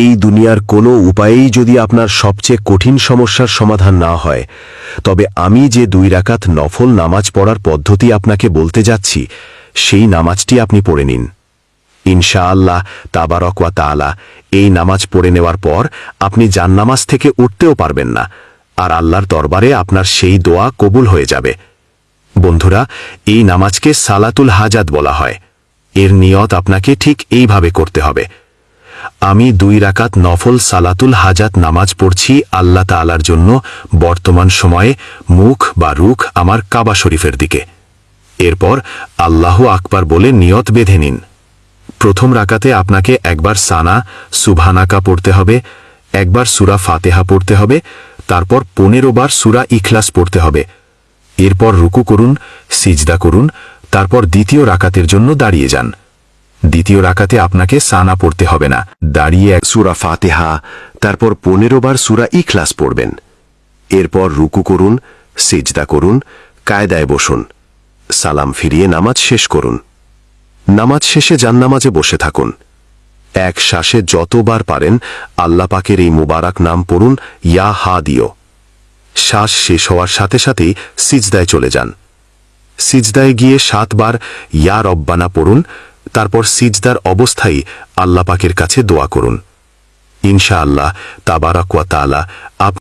এই দুনিয়ার কোনো উপায়েই যদি আপনার সবচেয়ে কঠিন সমস্যার সমাধান না হয়, তবে আমি যে 2 রাকাত নফল নামাজ পড়ার পদ্ধতি আপনাকে বলতে যাচ্ছি, সেই নামাজটি আপনি পড়ে নিন। ইনশাআল্লাহ তাবারক ওয়া তাআলা এই নামাজ পড়ে নেওয়ার পর আপনি জান্নামাজ থেকে উঠতেও পারবেন না, আর আল্লাহর দরবারে আপনার সেই দোয়া কবুল হয়ে যাবে। বন্ধুরা, এই নামাজকে সালাতুল হাজাত বলা হয়। এর নিয়ত আপনাকে ঠিক এইভাবে করতে হবে। আমি 2 রাকাত নফল সালাতুল হাজাত নামাজ পড়ছি আল্লাহ তাআলার জন্য বর্তমান সময়ে মুখ বা রুখ আমার কাবা শরীফের দিকে। এরপর আল্লাহু আকবার বলে নিয়ত বেঁধে নিন। প্রথম রাকাতে আপনাকে একবার সানা সুবহানাকা পড়তে হবে, একবার সূরা ফাতিহা পড়তে হবে, তারপর 15 বার সূরা ইখলাস পড়তে হবে। এরপর রুকু করুন, সিজদা করুন, তারপর দ্বিতীয় রাকাতের জন্য দাঁড়িয়ে যান। দ্বিতীয় রাকাতে আপনাকে সানা পড়তে হবে না, দাঁড়িয়ে সূরা ফাতিহা, তারপর 15 বার সূরা ইখলাস পড়বেন। এরপর রুকু করুন, সিজদা করুন, কায়দায় বসুন, সালাম ফিরিয়ে নামাজ শেষ করুন। নামাজ শেষে জান্নামাজে বসে থাকুন। এক শ্বাসে যতবার পারেন আল্লাহ পাকের এই মুবারক নাম পড়ুন, ইয়া হাদিও। শ্বাস শেষ হওয়ার সাথে সাথেই সিজদায় চলে যান। সিজদায় গিয়ে 7 বার ইয়া রব্বানা পড়ুন, তারপর সিজদার অবস্থায় আল্লাহ পাকের কাছে দোয়া করুন। ইনশাআল্লাহ তাবারক ওয়া তাআলা